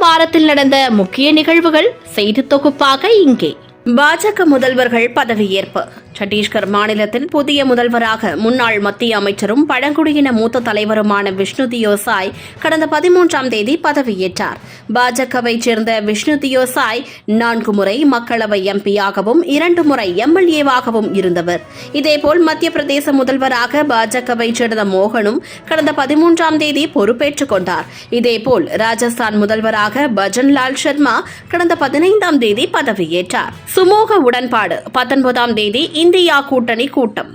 வாரத்தில் நடந்த முக்கிய நிகழ்வுகள் செய்தி தொகுப்பாக இங்கே. பாஜக முதல்வர்கள் பதவியேற்பு. சத்தீஸ்கர் மாநிலத்தின் புதிய முதல்வராக முன்னாள் மத்திய அமைச்சரும் பழங்குடியின மூத்த தலைவருமான விஷ்ணு தியோ சாய் கடந்த 13ஆம் தேதி பதவியேற்றார். பாஜகவைச் சேர்ந்த விஷ்ணு தியோ சாய் 4 முறை மக்களவை எம்பியாகவும் 2 முறை எம்எல்ஏவாகவும் இருந்தவர். இதேபோல் மத்திய பிரதேச முதல்வராக பாஜகவைச் சேர்ந்த மோகனும் கடந்த 13ஆம் தேதி பொறுப்பேற்றுக் கொண்டார். இதேபோல் ராஜஸ்தான் முதல்வராக பஜன்லால் சர்மா கடந்த 15ஆம் தேதி பதவியேற்றார். சுமூக உடன்பாடு. 19ஆம் தேதி இந்தியா கூட்டணி கூட்டம்.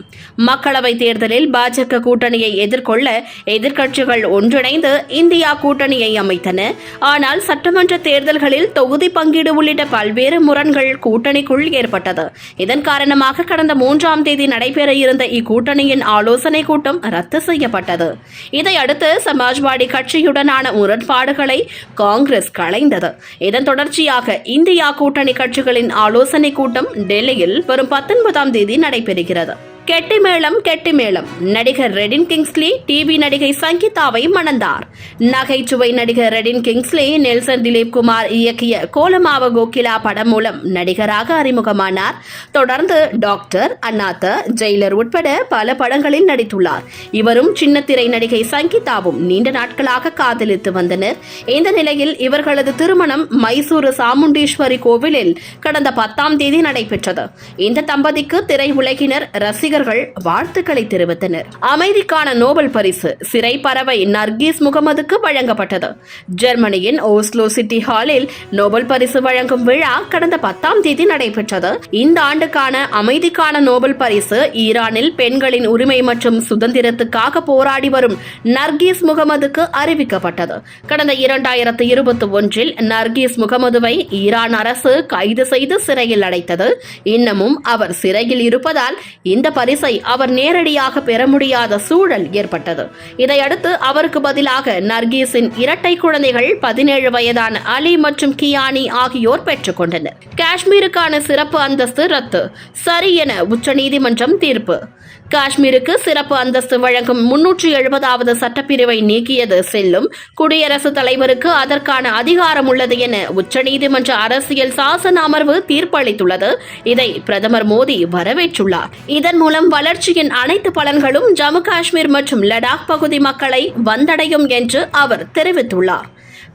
மக்களவைத் தேர்தலில் பாஜக கூட்டணியை எதிர்கொள்ள எதிர்க்கட்சிகள் ஒன்றிணைந்து இந்தியா கூட்டணியை அமைத்தன. ஆனால் சட்டமன்ற தேர்தல்களில் தொகுதி பங்கீடு உள்ளிட்ட பல்வேறு முரண்கள் கூட்டணிக்குள் ஏற்பட்டது. இதன் காரணமாக கடந்த 3ஆம் தேதி நடைபெற இருந்த இக்கூட்டணியின் ஆலோசனை கூட்டம் ரத்து செய்யப்பட்டது. இதையடுத்து சமாஜ்வாடி கட்சியுடனான முரண்பாடுகளை காங்கிரஸ் களைந்தது. இதன் தொடர்ச்சியாக இந்தியா கூட்டணி கட்சிகளின் ஆலோசனை கூட்டம் டெல்லியில் வரும் 19ஆம் தேதி நடைபெறுகிறது. கெட்டிமேளம். நடிகர் ரெடின் கிங்ஸ்லி டிவி நடிகை சங்கீதாவை மணந்தார். நகைச்சுவை நடிகர் ரெடின் கிங்ஸ்லி நெல்சன் திலீப் குமார் இயக்கிய கோலமாவ கோகிலா படம் மூலம் நடிகராக அறிமுகமானார். தொடர்ந்து டாக்டர், அண்ணாத்த, ஜெயிலர் உட்பட பல படங்களில் நடித்துள்ளார். இவரும் சின்னத்திரை நடிகை சங்கீதாவும் நீண்ட நாட்களாக காதலித்து வந்தனர். இந்த நிலையில் இவர்களது திருமணம் மைசூரு சாமுண்டீஸ்வரி கோவிலில் கடந்த 10ஆம் தேதி நடைபெற்றது. இந்த தம்பதிக்கு திரையுலகினர் ரசிகர்கள் வாழ்த்துக்களை தெரிவித்தனர். அமைதிக்கான நோபல் பரிசு சிறை பறவை நர்கீஸ் முகமதுக்கு வழங்கப்பட்டது. ஜெர்மனியின் ஓஸ்லோ சிட்டி ஹாலில் நோபல் பரிசு வழங்கும் விழா கடந்த 10ஆம் தேதி நடைபெற்றது. இந்த ஆண்டுக்கான அமைதிக்கான நோபல் பரிசு ஈரானில் பெண்களின் உரிமை மற்றும் சுதந்திரத்துக்காக போராடி வரும் நர்கீஸ் முகமதுக்கு அறிவிக்கப்பட்டது. கடந்த 2021இல் நர்கீஸ் முகமதுவை ஈரான் அரசு கைது செய்து சிறையில் அடைத்தது. இன்னமும் அவர் சிறையில் இருப்பதால் இந்த பரிசை அவர் நேரடியாக பெற முடியாத சூழல் ஏற்பட்டது. இதையடுத்து அவருக்கு பதிலாக நர்கீஸின் இரட்டை குழந்தைகள் 17 வயதான அலி மற்றும் கியானி ஆகியோர் பெற்றுக் கொண்டனர். காஷ்மீருக்கான சிறப்பு அந்தஸ்து ரத்து. சரி என உச்சநீதிமன்றம் தீர்ப்பு. காஷ்மீருக்கு சிறப்பு அந்தஸ்து வழங்கும் 370வது சட்டப்பிரிவை நீக்கியது செல்லும். குடியரசுத் தலைவருக்கு அதற்கான அதிகாரம் உள்ளது என உச்சநீதிமன்ற அரசியல் சாசன அமர்வு தீர்ப்பளித்துள்ளது. இதை பிரதமர் மோடி வரவேற்றுள்ளார். இதன் மூலம் வளர்ச்சியின் அனைத்து பலன்களும் ஜம்மு காஷ்மீர் மற்றும் லடாக் பகுதி மக்களை வந்தடையும் என்று அவர் தெரிவித்துள்ளார்.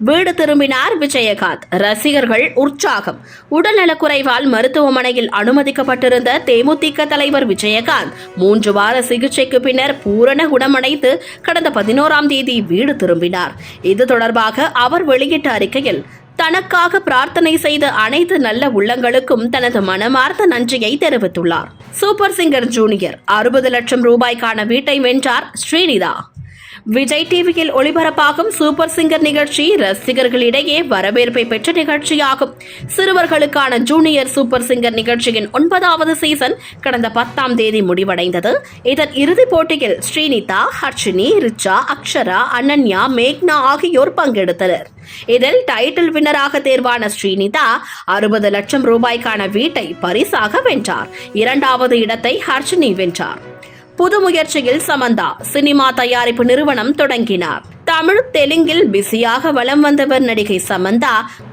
வீடு திரும்பினார் விஜயகாந்த். ரசிகர்கள் உற்சாகம். உடல்நலக்குறைவால் மருத்துவமனையில் அனுமதிக்கப்பட்டிருந்த தேமுதிக தலைவர் விஜயகாந்த் 3 வார சிகிச்சைக்கு பின்னர் பூரண குணமடைந்து கடந்த 11ஆம் தேதி வீடு திரும்பினார். இது தொடர்பாக அவர் வெளியிட்ட அறிக்கையில் தனக்காக பிரார்த்தனை செய்த அனைத்து நல்ல உள்ளங்களுக்கும் தனது மனமார்ந்த நன்றியை தெரிவித்துள்ளார். சூப்பர் சிங்கர் ஜூனியர் 60 லட்சம் ரூபாய்க்கான வீட்டை வென்றார் ஸ்ரீநிதா. விஜய் டிவியில் ஒளிபரப்பாகும் சூப்பர் சிங்கர் நிகழ்ச்சி ரசிகர்களிடையே வரவேற்பை பெற்ற நிகழ்ச்சியாகும். சிறுவர்களுக்கான ஜூனியர் சூப்பர் சிங்கர் நிகழ்ச்சியின் 9வது சீசன் கடந்த 10ஆம் தேதி முடிவடைந்தது. இதன் இறுதிப் போட்டியில் ஸ்ரீநிதா, ஹர்ஷினி, ரிச்சா, அக்ஷரா, அனன்யா, மேக்னா ஆகியோர் பங்கெடுத்தனர். இதில் டைட்டில் வின்னராக தேர்வான ஸ்ரீநிதா 60 லட்சம் ரூபாய்க்கான வீட்டை பரிசாக வென்றார். 2வது இடத்தை ஹர்ஷினி வென்றார். புது முயற்சியில் சமந்தா சினிமா தயாரிப்பு நிறுவனம் தொடங்கினார். தமிழ், தெலுங்கில் பிஸியாக வலம் வந்தவர் நடிகை சமந்தா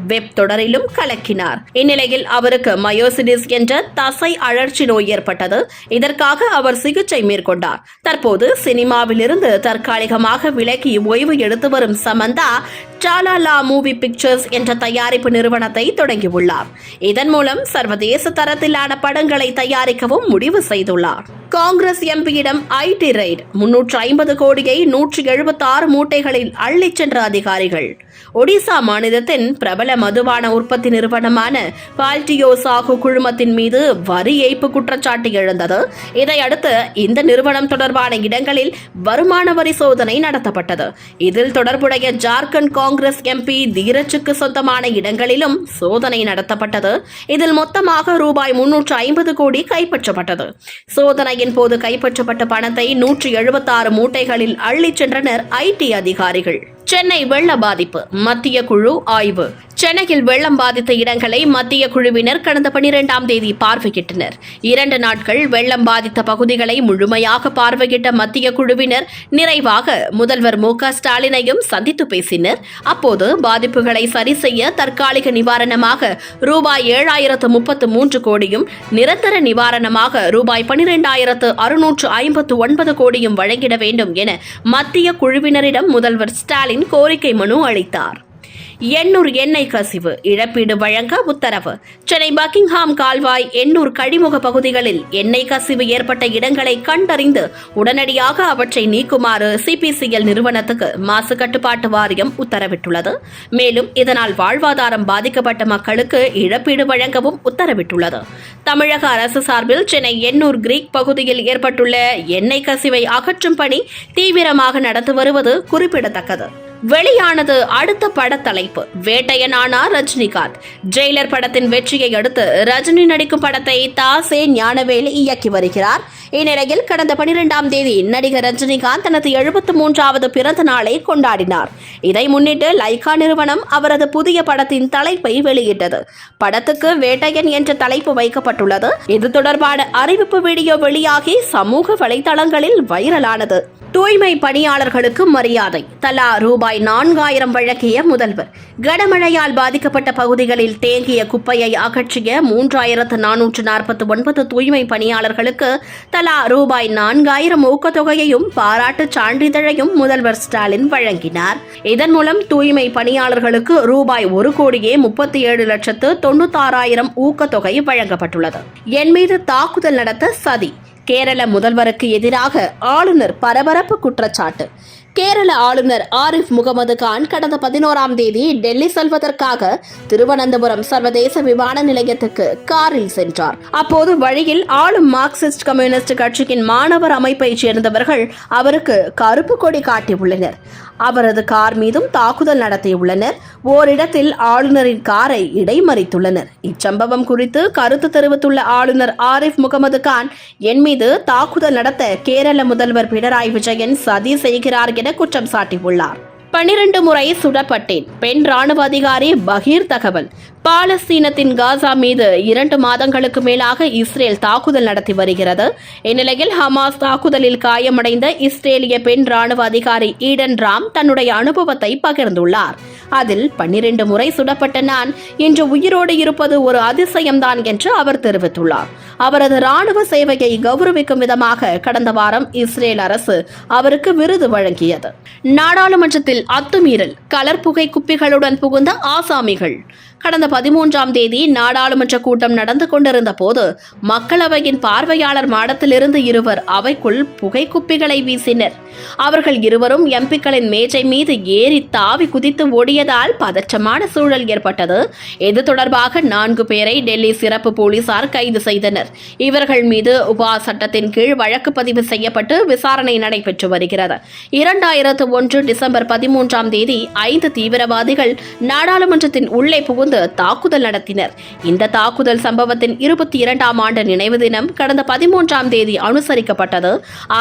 வெப் தொடரிலும் கலக்கினார். இந்நிலையில் அவருக்கு மயோசிடிஸ் என்ற தசை அழற்சி நோய் ஏற்பட்டது. இதற்காக அவர் சிகிச்சை மேற்கொண்டார். தற்போது சினிமாவிலிருந்து தற்காலிகமாக விலகி ஓய்வு எடுத்து வரும் சமந்தா டாலாலா மூவி பிக்சர்ஸ் என்ற தயாரிப்பு நிறுவனத்தை தொடங்கியுள்ளார். இதன் மூலம் சர்வதேச தரத்திலான படங்களை தயாரிக்கவும் முடிவு செய்துள்ளார். Congress எம்பியிடம் ID raid. 350 கோடியை 176 மூட்டைகளில் அள்ளிச் சென்ற அதிகாரிகள். ஒடிசா மாநிலத்தின் பிரபல மதுபான உற்பத்தி நிறுவனமான பால்டியோ சாகு குழுமத்தின் மீது வரி ஏய்ப்பு குற்றச்சாட்டு எழுந்தது. இதையடுத்து இந்த நிறுவனம் தொடர்பான இடங்களில் வருமான வரி சோதனை நடத்தப்பட்டது. இதில் தொடர்புடைய ஜார்க்கண்ட் காங்கிரஸ் எம்பி தீரஜுக்கு சொந்தமான இடங்களிலும் சோதனை நடத்தப்பட்டது. இதில் மொத்தமாக ரூபாய் 350 கோடி கைப்பற்றப்பட்டது. சோதனையின் போது கைப்பற்றப்பட்ட பணத்தை 176 மூட்டைகளில் அள்ளிச் சென்றனர் ஐடி அதிகாரிகள். சென்னை வெள்ள பாதிப்பு மத்திய குழு ஆய்வு. சென்னையில் வெள்ளம் பாதித்த இடங்களை மத்திய குழுவினர் கடந்த 12ஆம் தேதி பார்வையிட்டனர். 2 நாட்கள் வெள்ளம் பாதித்த பகுதிகளை முழுமையாக பார்வையிட்ட மத்திய குழுவினர் நிறைவாக முதல்வர் மு.க.ஸ்டாலினையும் சந்தித்து பேசினர். அப்போது பாதிப்புகளை சரி செய்ய தற்காலிக நிவாரணமாக ரூபாய் 7,033 கோடியும் நிரந்தர நிவாரணமாக ரூபாய் 12,659 கோடியும் வழங்கிட வேண்டும் என மத்திய குழுவினரிடம் முதல்வர் ஸ்டாலின் கோரிக்கை மனு அளித்தார். எண்ணூர் எண்ணெய் கசிவு இழப்பீடு வழங்க உத்தரவு. சென்னை பக்கிங்ஹாம் கால்வாய் எண்ணூர் கழிமுக பகுதிகளில் எண்ணெய் கசிவு ஏற்பட்ட இடங்களை கண்டறிந்து உடனடியாக அவற்றை நீக்குமாறு சிபிசிஎல் நிறுவனத்துக்கு மாசு கட்டுப்பாட்டு வாரியம் உத்தரவிட்டுள்ளது. மேலும் இதனால் வாழ்வாதாரம் பாதிக்கப்பட்ட மக்களுக்கு இழப்பீடு வழங்கவும் உத்தரவிட்டுள்ளது. தமிழக அரசு சார்பில் சென்னை எண்ணூர் கிரீக் பகுதியில் ஏற்பட்டுள்ள எண்ணெய் கசிவை அகற்றும் பணி தீவிரமாக நடந்து வருவது குறிப்பிடத்தக்கது. வெளியானது அடுத்த பட தலைப்பு. வேட்டையனானார் ரஜினிகாந்த். ஜெயிலர் படத்தின் வெற்றியை அடுத்து ரஜினி நடிக்கும் படத்தை தாசே ஞானவேல் இயக்கி வருகிறார். இந்நிலையில் கடந்த 12ஆம் தேதி நடிகர் ரஜினிகாந்த் தனது 73வது பிறந்த நாளை கொண்டாடினார். இதை முன்னிட்டு லைகா நிறுவனம் அவரது புதிய படத்தின் தலைப்பை வெளியிட்டது. படத்துக்கு வேட்டையன் என்ற தலைப்பு வைக்கப்பட்டுள்ளது. இது தொடர்பான அறிவிப்பு வீடியோ வெளியாகி சமூக வலைதளங்களில் வைரலானது. தூய்மை பணியாளர்களுக்கு மரியாதை. தலா ரூபாய் 4,000 வழங்கிய முதல்வர். கனமழையால் பாதிக்கப்பட்ட பகுதிகளில் தேங்கிய குப்பையை அகற்றிய 3,449 தூய்மை பணியாளர்களுக்கு தலா ரூபாய் 4,000 ஊக்கத்தொகையையும் பாராட்டு சான்றிதழையும் முதல்வர் ஸ்டாலின் வழங்கினார். இதன் மூலம் தூய்மை பணியாளர்களுக்கு ரூபாய் 1,77,96,000 ஊக்கத்தொகை வழங்கப்பட்டுள்ளது. என் மீது தாக்குதல் நடத்த சதி. கேரள முதல்வருக்கு எதிராக ஆளுநர் பரபரப்பு குற்றச்சாட்டு. கேரள ஆளுநர் ஆரிஃப் முகமது கான் கடந்த 11ஆம் தேதி டெல்லி செல்வதற்காக திருவனந்தபுரம் சர்வதேச விமான நிலையத்துக்கு காரில் சென்றார். அப்போது வழியில் ஆளும் மார்க்சிஸ்ட் கம்யூனிஸ்ட் கட்சியின் மாணவர் அமைப்பைச் சேர்ந்தவர்கள் அவருக்கு கருப்பு கொடி காட்டியுள்ளனர். அவரது கார் மீதும் தாக்குதல் நடத்தியுள்ளனர். ஓரிடத்தில் ஆளுநரின் காரை இடைமறித்துள்ளனர். இச்சம்பவம் குறித்து கருத்து தெரிவித்துள்ள ஆளுநர் ஆரிஃப் முகமது கான், என் மீது தாக்குதல் நடத்த கேரள முதல்வர் பினராயி விஜயன் சதி செய்கிறார் என குற்றம் சாட்டியுள்ளார். 12 முறை சுடப்பட்டேன். பெண் ராணுவ அதிகாரி பகீர் தகவல். பாலஸ்தீனத்தின் காசா மீது 2 மாதங்களுக்கு மேலாக இஸ்ரேல் தாக்குதல் நடத்தி வருகிறது. இந்நிலையில் ஹமாஸ் தாக்குதலில் காயமடைந்த இஸ்ரேலிய பெண் ராணுவ அதிகாரி ஈடன் ராம் தன்னுடைய அனுபவத்தை பகிர்ந்துள்ளார். அதில் 12 முறை சுடப்பட்ட நான் இன்று உயிரோடு இருப்பது ஒரு அதிசயம்தான் என்று அவர் தெரிவித்துள்ளார். அவரது ராணுவ சேவையை கௌரவிக்கும் விதமாக கடந்த வாரம் இஸ்ரேல் அரசு அவருக்கு விருது வழங்கியது. நாடாளுமன்றத்தில் அத்துமீறல். கலர் புகை குப்பிகளுடன் புகுந்த ஆசாமிகள். கடந்த 13ஆம் தேதி நாடாளுமன்ற கூட்டம் நடந்து கொண்டிருந்த போது மக்களவையின் பார்வையாளர் மாடத்திலிருந்து இருவர் அவைக்குள் புகைக்குப்பிகளை வீசினர். அவர்கள் இருவரும் எம்பிக்களின் மேஜை மீது ஏறி தாவி குதித்து ஓடியதால் பதற்றமான சூழல் ஏற்பட்டது. இது தொடர்பாக 4 பேரை டெல்லி சிறப்பு போலீசார் கைது செய்தனர். இவர்கள் மீது உபா சட்டத்தின் கீழ் வழக்கு பதிவு செய்யப்பட்டு விசாரணை நடைபெற்று வருகிறது. 2001 டிசம்பர் 13ஆம் தேதி 5 தீவிரவாதிகள் நாடாளுமன்றத்தின் உள்ளே புகுந்து தாக்குதல் நடத்தினர். இந்த தாக்குதல் சம்பவத்தின் 22ஆம் ஆண்டு நினைவு தினம் கடந்த 13ஆம் தேதி அனுசரிக்கப்பட்டது.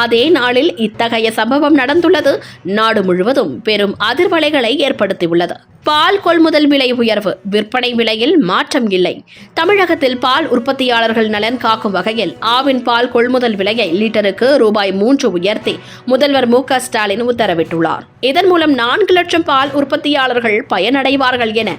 அதே நாளில் இத்தகைய சம்பவம் நடந்துள்ளது நாடு முழுவதும் பெரும் அதிர்வலைகளை ஏற்படுத்தியுள்ளது. பால் கொள்முதல் விலை உயர்வு. விற்பனை விலையில் மாற்றம் இல்லை. தமிழகத்தில் பால் உற்பத்தியாளர்கள் நலன் காக்கும் வகையில் ஆவின் பால் கொள்முதல் விலையை லிட்டருக்கு ரூபாய் 3 உயர்த்தி முதல்வர் மு.க.ஸ்டாலின் உத்தரவிட்டுள்ளார். இதன் மூலம் 4 லட்சம் பால் உற்பத்தியாளர்கள் பயனடைவார்கள் என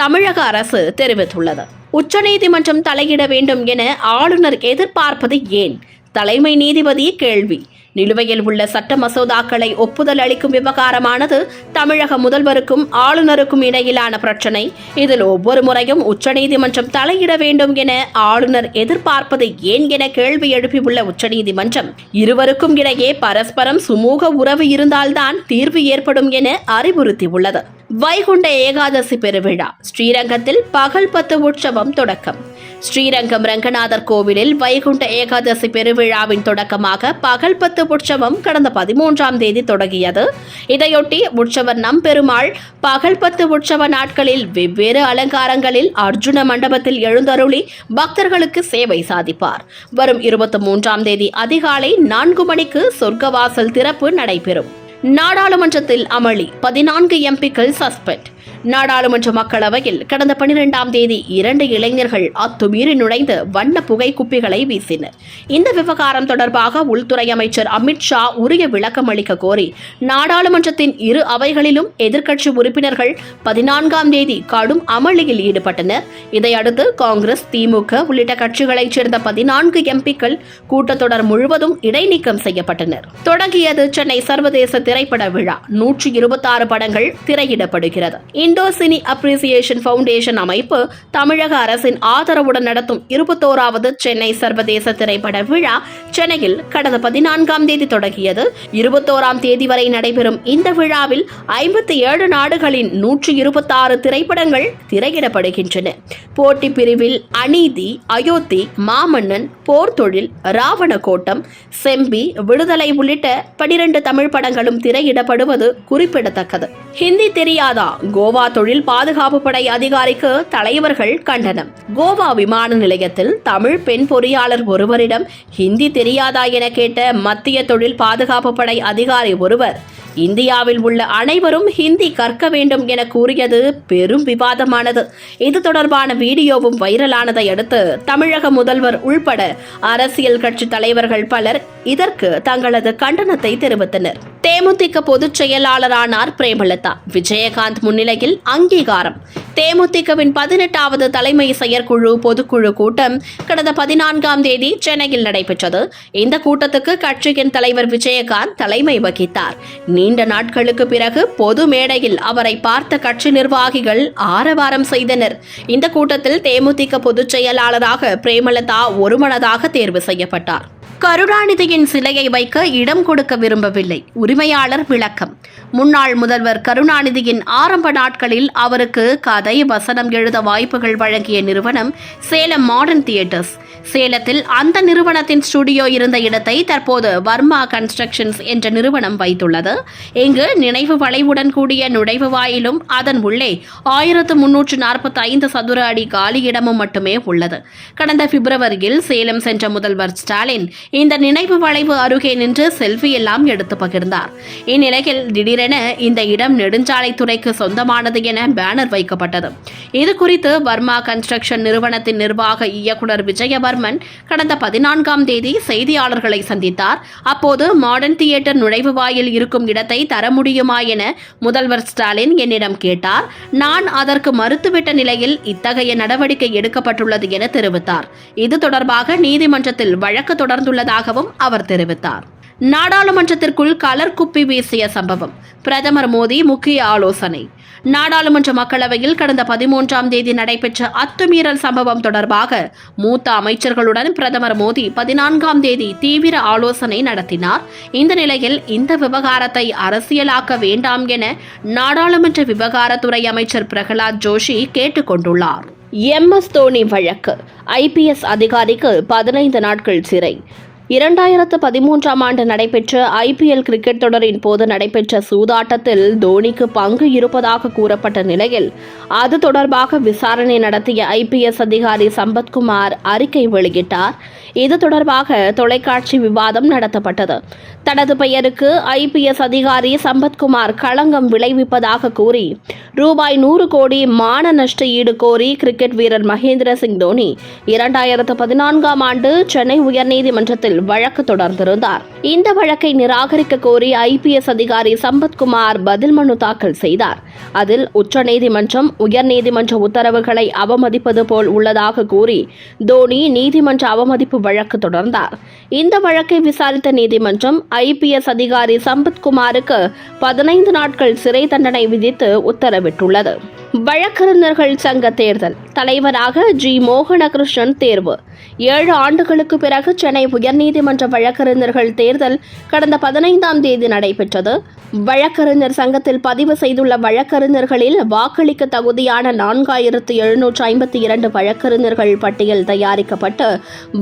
தமிழக அரசு தெரிவித்துள்ளது. உச்சநீதிமன்றம் தலையிட வேண்டும் என ஆளுநர் எதிர்பார்ப்பது ஏன்? தலைமை நீதிபதி கேள்வி. நிலுவையில் உள்ள சட்ட மசோதாக்களை ஒப்புதல் அளிக்கும் விவகாரமானது தமிழக முதல்வருக்கும் ஆளுநருக்கும் இடையிலான பிரச்சினை. இதில் ஒவ்வொரு முறையும் உச்சநீதிமன்றம் தலையிட வேண்டும் என ஆளுநர் எதிர்பார்ப்பது ஏன் என கேள்வி எழுப்பியுள்ள உச்சநீதிமன்றம், இருவருக்கும் இடையே பரஸ்பரம் சுமூக உறவு இருந்தால்தான் தீர்வு ஏற்படும் என அறிவுறுத்தியுள்ளது. வைகுண்ட ஏகாதசி பெருவிழா. ஸ்ரீரங்கத்தில் பகல் 10 உற்சவம் தொடக்கம். ஸ்ரீரங்கம் ரங்கநாதர் கோவிலில் வைகுண்ட ஏகாதசி பெருவிழாவின் தொடக்கமாக பகல் 10 உற்சவம் கடந்த 13ஆம் தேதி தொடங்கியது. இதையொட்டி உற்சவர் நம்பெருமாள் பகல் 10 உற்சவ நாட்களில் வெவ்வேறு அலங்காரங்களில் அர்ஜுன மண்டபத்தில் எழுந்தருளி பக்தர்களுக்கு சேவை சாதிப்பார். வரும் 23ஆம் தேதி அதிகாலை 4 மணிக்கு சொர்க்கவாசல் திறப்பு நடைபெறும். நாடாளுமன்றத்தில் அமளி, 14 எம்பிக்கள் சஸ்பெண்ட். நாடாளுமன்ற மக்களவையில் கடந்த 12ஆம் தேதி 2 இளைஞர்கள் அத்துமீறி நுழைந்து வண்ண புகை குப்பிகளை வீசினர். இந்த விவகாரம் தொடர்பாக உள்துறை அமைச்சர் அமித்ஷா உரிய விளக்கம் அளிக்க கோரி நாடாளுமன்றத்தின் இரு அவைகளிலும் எதிர்க்கட்சி உறுப்பினர்கள் 14ஆம் தேதி கடும் அமளியில் ஈடுபட்டனர். இதையடுத்து காங்கிரஸ், திமுக உள்ளிட்ட கட்சிகளைச் சேர்ந்த 14 எம்பிக்கள் கூட்டத்தொடர் முழுவதும் இடைநீக்கம் செய்யப்பட்டனர். தொடங்கியது சென்னை சர்வதேச திரைப்பட விழா. 126 படங்கள் திரையிடப்படுகிறது. இண்டோ சினி அப்ரிசியேஷன் ஃபவுண்டேஷன் அமைப்பு தமிழக அரசின் ஆதரவுடன் நடத்தும் 21வது சென்னை சர்வதேச திரைப்பட விழா சென்னையில் கடந்த 14ஆம் தேதி தொடங்கியது. 21ஆம் தேதி வரை நடைபெறும் இந்த விழாவில் 57 நாடுகளின் 126 திரைப்படங்கள் திரையிடப்படுகின்றன. போட்டி பிரிவில் அநீதி, அயோத்தி, மாமன்னன், போர் தொழில், ராவண கோட்டம், செம்பி, விடுதலை உள்ளிட்ட 12 தமிழ் படங்களும் திரையிடப்படுவது குறிப்பிடத்தக்கது. ஹிந்தி தெரியாதா? கோவா தொழில் பாதுகாப்பு படை அதிகாரிக்கு தலைவர்கள் கண்டனம். கோவா விமான நிலையத்தில் தமிழ் பெண் பொறியாளர் ஒருவரிடம் ஹிந்தி தெரியாதா என கேட்ட மத்திய தொழில் பாதுகாப்பு படை அதிகாரி ஒருவர் இந்தியாவில் உள்ள அனைவரும் ஹிந்தி கற்க வேண்டும் என கூறியது பெரும் விவாதமானது. இது தொடர்பான வீடியோவும் வைரலானதை அடுத்து தமிழக முதல்வர் உள்பட அரசியல் கட்சி தலைவர்கள் பலர் இதற்கு தங்களது கண்டனத்தை தெரிவித்தனர். தேமுதிக பொதுச் செயலாளரானார் பிரேமலதா. விஜயகாந்த் முன்னிலையில் அங்கீகாரம். தேமுதிகவின் 18வது தலைமை செயற்குழு பொதுக்குழு கூட்டம் கடந்த 14ஆம் தேதி சென்னையில் நடைபெற்றது. இந்த கூட்டத்துக்கு கட்சியின் தலைவர் விஜயகாந்த் தலைமை வகித்தார். நீண்ட நாட்களுக்கு பிறகு பொது மேடையில் அவரை பார்த்த கட்சி நிர்வாகிகள் ஆரவாரம் செய்தனர். இந்த கூட்டத்தில் தேமுதிக பொதுச் செயலாளராக பிரேமலதா ஒருமனதாக தேர்வு செய்யப்பட்டார். கருணாநிதியின் சிலையை வைக்க இடம் கொடுக்க விரும்பவில்லை. உரிமையாளர் விளக்கம். முன்னாள் முதல்வர் கருணாநிதியின் ஆரம்ப நாட்களில் அவருக்கு கதை, வசனம் எழுத வாய்ப்புகள் வழங்கிய நிறுவனம் சேலம் மாடர்ன் தியேட்டர்ஸ். சேலத்தில் அந்த நிறுவனத்தின் ஸ்டுடியோ இருந்த இடத்தை தற்போது வர்மா கன்ஸ்ட்ரக்ஷன்ஸ் என்ற நிறுவனம் வைத்துள்ளது. இங்கு நினைவு வளைவுடன் கூடிய நுழைவு வாயிலும் அதன் உள்ளே 1345 சதுர அடி காலி இடமும் மட்டுமே உள்ளது. கடந்த பிப்ரவரியில் சேலம் சென்ற முதல்வர் ஸ்டாலின் இந்த நினைவு வளைவு அருகே நின்று செல்ஃபி எல்லாம் எடுத்து பகிர்ந்தார். இந்நிலையில் திடீரென இந்த இடம் நெடுஞ்சாலைத்துறைக்கு சொந்தமானது என பேனர் வைக்கப்பட்டது. இதுகுறித்து வர்மா கன்ஸ்ட்ரக்ஷன் நிறுவனத்தின் நிர்வாக இயக்குநர் விஜயவர்மன் கடந்த 14ஆம் தேதி செய்தியாளர்களை சந்தித்தார். அப்போது மாடர்ன் தியேட்டர் நுழைவு வாயில் இருக்கும் இடத்தை தர முடியுமா என முதல்வர் ஸ்டாலின் என்னிடம் கேட்டார். நான் அதற்கு மறுத்துவிட்ட நிலையில் இத்தகைய நடவடிக்கை எடுக்கப்பட்டுள்ளது என தெரிவித்தார். இது தொடர்பாக நீதிமன்றத்தில் வழக்கு தொடர்ந்துள்ளதாகவும் அவர் தெரிவித்தார். நாடாளுமன்றத்திற்குள் கலர் குப்பி வீசிய சம்பவம். பிரதமர் மோடி முக்கிய ஆலோசனை. நாடாளுமன்ற மக்களவையில் கடந்த 13ஆம் தேதி நடைபெற்ற அத்துமீறல் சம்பவம் தொடர்பாக மூத்த அமைச்சர்களுடன் பிரதமர் மோடி 14ஆம் தேதி தீவிர ஆலோசனை நடத்தினார். இந்த நிலையில் இந்த விவகாரத்தை அரசியலாக்க வேண்டாம் என நாடாளுமன்ற விவகாரத்துறை அமைச்சர் பிரகலாத் ஜோஷி கேட்டுக் கொண்டுள்ளார். MS தோனி வழக்கு. IPS அதிகாரிக்கு 15 நாட்கள் சிறை. 2013ஆம் ஆண்டு நடைபெற்ற IPL கிரிக்கெட் தொடரின் போது நடைபெற்ற சூதாட்டத்தில் தோனிக்கு பங்கு இருப்பதாக கூறப்பட்ட நிலையில் அது தொடர்பாக விசாரணை நடத்திய IPS அதிகாரி சம்பத்குமார் அறிக்கை வெளியிட்டார். இது தொடர்பாக தொலைக்காட்சி விவாதம் நடத்தப்பட்டது. தனது பெயருக்கு IPS அதிகாரி சம்பத்குமார் களங்கம் விளைவிப்பதாக கூறி ரூபாய் 100 கோடி மான நஷ்ட ஈடு கோரி கிரிக்கெட் வீரர் மகேந்திர சிங் தோனி 2014ஆம் ஆண்டு சென்னை உயர்நீதிமன்றத்தில் வழக்கு தொடர்ந்திருந்தார். இந்த வழக்கை நிராகரிக்க கோரி IPS அதிகாரி சம்பத்குமார் பதில் மனு தாக்கல் செய்தார். அதில் உச்சநீதிமன்றம், உயர்நீதிமன்ற உத்தரவுகளை அவமதிப்பது போல் உள்ளதாக கூறி தோனி நீதிமன்ற அவமதிப்பு வழக்கு தொடர்ந்தார். இந்த வழக்கை விசாரித்த நீதிமன்றம் IPS அதிகாரி சம்பத்குமாருக்கு 15 நாட்கள் சிறை தண்டனை விதித்து உத்தரவிட்டுள்ளது. வழக்கறிஞர்கள் சங்க தேர்தல். தலைவராக G. மோகனகிருஷ்ணன் தேர்வு. 7 ஆண்டுகளுக்கு பிறகு சென்னை உயர்நீதிமன்ற வழக்கறிஞர்கள் தேர்தல் கடந்த 15ஆம் தேதி நடைபெற்றது. வழக்கறிஞர் சங்கத்தில் பதிவு செய்துள்ள வழக்கறிஞர்களில் வாக்களிக்க தகுதியான 4752 வழக்கறிஞர்கள் பட்டியல் தயாரிக்கப்பட்டு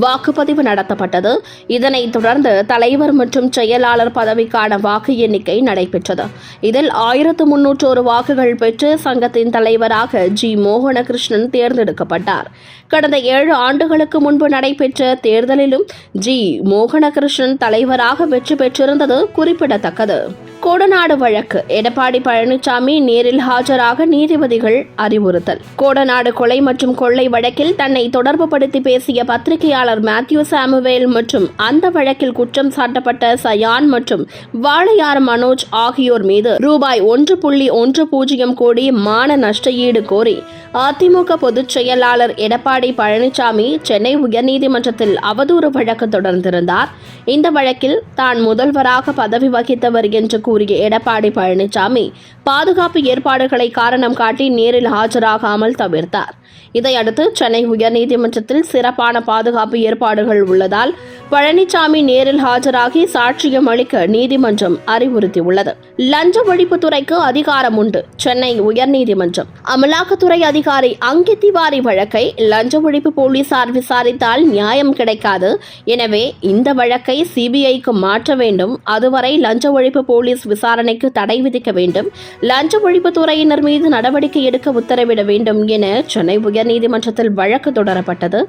வாக்குப்பதிவு நடத்தப்பட்டது. இதனைத் தொடர்ந்து தலைவர் மற்றும் செயலாளர் பதவிக்கான வாக்கு எண்ணிக்கை நடைபெற்றது. இதில் 1301 வாக்குகள் பெற்று சங்கத்தின் தலைவராக ஜி மோகனகிருஷ்ணன் தேர்ந்தெடுக்கப்பட்டார். கடந்த 7 ஆண்டுகளுக்கு முன்பு நடைபெற்ற தேர்தலிலும் ஜி மோகனகிருஷ்ணன் தலைவராக வெற்றி பெற்றிருந்தது குறிப்பிடத்தக்கது. கோடநாடு வழக்கு எடப்பாடி பழனிசாமி நேரில் ஆஜராக நீதிபதிகள் அறிவுறுத்தல். கோடநாடு கொலை மற்றும் கொள்ளை வழக்கில் தன்னை தொடர்புபடுத்தி பேசிய பத்திரிகையாளர் மேத்யூ சாமுவேல் மற்றும் அந்த வழக்கில் குற்றம் சாட்டப்பட்ட சயான் மற்றும் வாளையார் மனோஜ் ஆகியோர் மீது ரூபாய் 1.10 கோடி மான நஷ்ட ஈடு கோரி அதிமுக பொதுச் செயலாளர் எடப்பாடி பழனிசாமி சென்னை உயர்நீதிமன்றத்தில் அவதூறு வழக்கு தொடர்ந்திருந்தார். இந்த வழக்கில் தான் முதல்வராக பதவி வகித்தவர் என்று கூறிய எடப்பாடி பழனிசாமி பாதுகாப்பு ஏற்பாடுகளை காரணம் காட்டி நேரில் ஆஜராகாமல் தவிர்த்தார். இதையடுத்து சென்னை உயர்நீதிமன்றத்தில் சிறப்பான பாதுகாப்பு ஏற்பாடுகள் உள்ளதால் பழனிசாமி நேரில் ஆஜராகி சாட்சியம் அளிக்க நீதிமன்றம் அறிவுறுத்தியுள்ளது. லஞ்ச ஒழிப்புத்துறைக்கு அதிகாரம் உண்டு. சென்னை உயர்நீதிமன்றம். அமலாக்கத்துறை அதிகாரி அங்கித் திவாரி வழக்கை லஞ்ச ஒழிப்பு போலீசார் விசாரித்தால் நியாயம் கிடைக்காது. எனவே இந்த வழக்கை சிபிஐக்கு மாற்ற வேண்டும். அதுவரை லஞ்ச ஒழிப்பு போலீஸ் விசாரணைக்கு தடை விதிக்க வேண்டும். லஞ்ச ஒழிப்புத்துறையினர் மீது நடவடிக்கை எடுக்க உத்தரவிட வேண்டும் என சென்னை உயர்நீதிமன்றத்தில் வழக்கு தொடரப்பட்டது.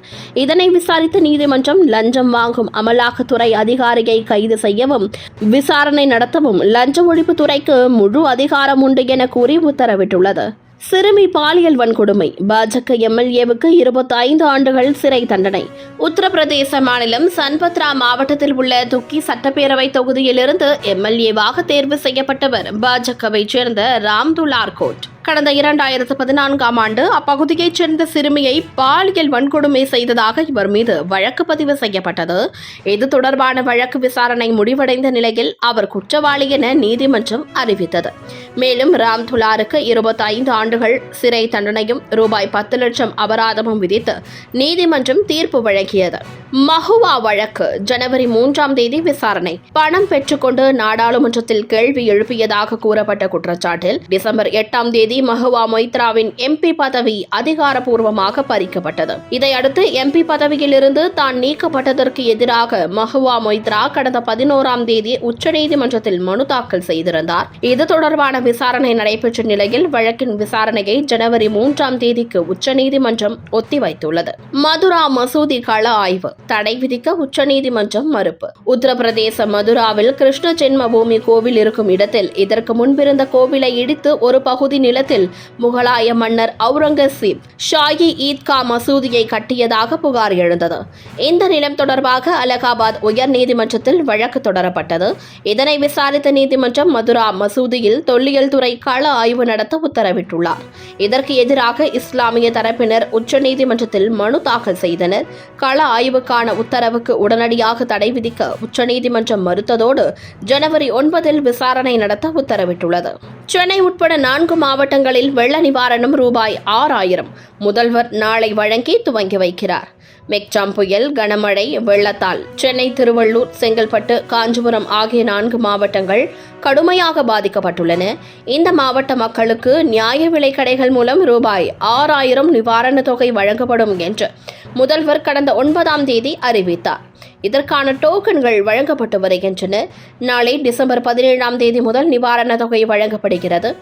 இதனை விசாரித்த நீதிமன்றம் லஞ்சம் வாங்கும் அமலாக்கத்துறை அதிகாரியை கைது செய்யவும் விசாரணை நடத்தவும் லஞ்ச ஒழிப்புத்துறைக்கு முழு அதிகாரம் உண்டு என கூறி உத்தரவிட்டுள்ளது. சிறுமி பாலியல் வன்கொடுமை. பாஜக எம்எல்ஏவுக்கு 25 ஆண்டுகள் சிறை தண்டனை. உத்தரப்பிரதேச மாநிலம் சன்பத்ரா மாவட்டத்தில் உள்ள துக்கி சட்டப்பேரவை தொகுதியிலிருந்து எம்எல்ஏவாக தேர்வு செய்யப்பட்டவர் பாஜகவை சேர்ந்த ராம்துலார் கோட். கடந்த 2014ஆம் ஆண்டு அப்பகுதியைச் சேர்ந்த சிறுமியை பாலியல் வன்கொடுமை செய்ததாக இவர் மீது வழக்கு பதிவு செய்யப்பட்டது. இது தொடர்பான வழக்கு விசாரணை முடிவடைந்த நிலையில் அவர் குற்றவாளி என நீதிமன்றம் அறிவித்தது. மேலும் ராம்துலாருக்கு 25 ஆண்டுகள் சிறை தண்டனையும் ரூபாய் 10 லட்சம் அபராதமும் விதித்து நீதிமன்றம் தீர்ப்பு வழங்கியது. மஹுவா வழக்கு ஜனவரி 3ஆம் தேதி விசாரணை. பணம் பெற்றுக்கொண்டு நாடாளுமன்றத்தில் கேள்வி எழுப்பியதாக கூறப்பட்ட குற்றச்சாட்டில் டிசம்பர் 8ஆம் தேதி மஹுவா மொய்த்ராவின் எம்பி பதவி அதிகாரப்பூர்வமாக பறிக்கப்பட்டது. இதையடுத்து எம்பி பதவியிலிருந்து தான் நீக்கப்பட்டதற்கு எதிராக மஹுவா மொய்த்ரா கடந்த 11ஆம் தேதி உச்சநீதிமன்றத்தில் மனு தாக்கல் செய்திருந்தார். இது தொடர்பான விசாரணை நடைபெற்ற நிலையில் வழக்கின் விசாரணையை ஜனவரி 3ஆம் தேதிக்கு உச்சநீதிமன்றம் ஒத்திவைத்துள்ளது. மதுரா மசூதி கள ஆய்வு தடை விதிக்க உச்சநீதிமன்றம் மறுப்பு. உத்தரப்பிரதேச மதுராவில் கிருஷ்ண ஜென்ம பூமி கோவில் இருக்கும் இடத்தில் இதற்கு முன்பிருந்த கோவிலை இடித்து ஒரு பகுதி நிலத்தில் முகலாய மன்னர் அவுரங்கசீப் ஷாயி ஈத்கா மசூதியை கட்டியதாக புகார் எழுந்தது. இந்த நிலம் தொடர்பாக அலகாபாத் உயர் நீதிமன்றத்தில் வழக்கு தொடரப்பட்டது. இதனை விசாரித்த நீதிமன்றம் மதுரா மசூதியில் தொல்லியல் துறை கள ஆய்வு நடத்த உத்தரவிட்டுள்ளார். இதற்கு எதிராக இஸ்லாமிய தரப்பினர் உச்சநீதிமன்றத்தில் மனு தாக்கல் செய்தனர். கள ஆய்வுக்கான உத்தரவுக்கு உடனடியாக தடை விதிக்க உச்சநீதிமன்றம் மறுத்ததோடு ஜனவரி 9இல் விசாரணை நடத்த உத்தரவிட்டுள்ளது. சென்னை உட்பட 4 மாவட்டங்களில் வெள்ள நிவாரணம் ரூபாய் 6000 முதல்வர் நாளை வழங்கி துவங்கி வைக்கிறார். மெக்சாம் புயல், கனமழை, வெள்ளத்தால் சென்னை, திருவள்ளூர், செங்கல்பட்டு, காஞ்சிபுரம் ஆகிய 4 மாவட்டங்கள் கடுமையாக பாதிக்கப்பட்டுள்ளன. இந்த மாவட்ட மக்களுக்கு நியாய விலைக் கடைகள் மூலம் ரூபாய் 6000 நிவாரணத் தொகை வழங்கப்படும் என்று முதல்வர் கடந்த 9ஆம் தேதி அறிவித்தார். இதற்கான டோக்கன்கள் வழங்கப்பட்டு வருகின்றன. நாளை டிசம்பர் 17ஆம் தேதி முதல் நிவாரணத் தொகை வழங்கப்படுகிறது.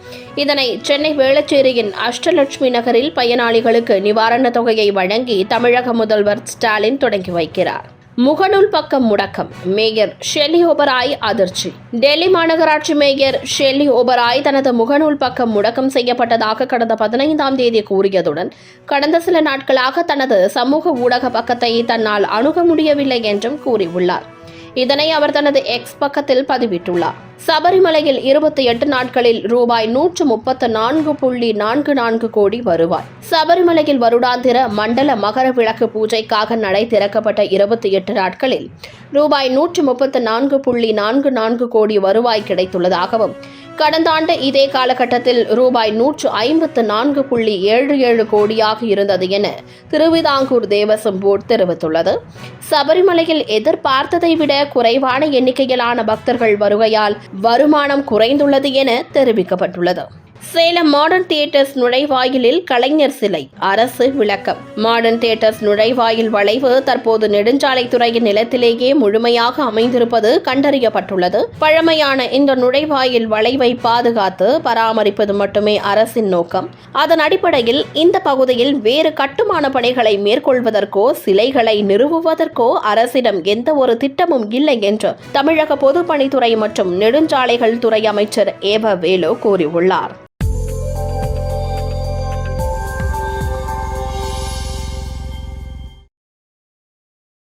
இதனை சென்னை வேளச்சேரியின் அஷ்டலட்சுமி நகரில் பயனாளிகளுக்கு நிவாரணத் தொகையை வழங்கி தமிழக முதல்வர் ஸ்டாலின் தொடங்கி வைக்கிறார். முகநூல் பக்கம் முடக்கம். மேயர் ஷெல்லி ஓபராய் அதிர்ச்சி. டெல்லி மாநகராட்சி மேயர் ஷெல்லி ஓபராய் தனது முகநூல் பக்கம் முடக்கம் செய்யப்பட்டதாக கடந்த 15ஆம் தேதி கூறியதுடன் கடந்த சில நாட்களாக தனது சமூக ஊடக பக்கத்தை தன்னால் அணுக முடியவில்லை என்றும் கூறியுள்ளார். இதனை அவர் தனது எக்ஸ் பக்கத்தில் பதிவிட்டுள்ளார். சபரிமலையில் 28 நாட்களில் ரூபாய் 134.44 கோடி வருவாய். சபரிமலையில் வருடாந்திர மண்டல மகர விளக்கு பூஜைக்காக நடை திறக்கப்பட்ட 28 நாட்களில் ரூபாய் 134.44 கோடி வருவாய் கிடைத்துள்ளதாகவும் கடந்த ஆண்டு இதே காலகட்டத்தில் ரூபாய் 154.77 கோடியாக இருந்தது என திருவிதாங்கூர் தேவசம் போர்டு தெரிவித்துள்ளது. சபரிமலையில் எதிர்பார்த்ததை விட குறைவான எண்ணிக்கையிலான பக்தர்கள் வருகையால் வருமானம் குறைந்துள்ளது என தெரிவிக்கப்பட்டுள்ளது. சேலம் மாடர்ன் தியேட்டர்ஸ் நுழைவாயிலில் கலைஞர் சிலை அரசு விளக்கம். மாடர்ன் தியேட்டர்ஸ் நுழைவாயில் வளைவு தற்போது நெடுஞ்சாலைத்துறையின் நிலத்திலேயே முழுமையாக அமைந்திருப்பது கண்டறியப்பட்டுள்ளது. பழமையான இந்த நுழைவாயில் வளைவை பாதுகாத்து பராமரிப்பது மட்டுமே அரசின் நோக்கம். அதன் அடிப்படையில் இந்த பகுதியில் வேறு கட்டுமான பணிகளை மேற்கொள்வதற்கோ சிலைகளை நிறுவுவதற்கோ அரசிடம் எந்த ஒரு திட்டமும் இல்லை என்று தமிழக பொதுப்பணித்துறை மற்றும் நெடுஞ்சாலைகள் துறை அமைச்சர் ஏவ வேலு கூறியுள்ளார்.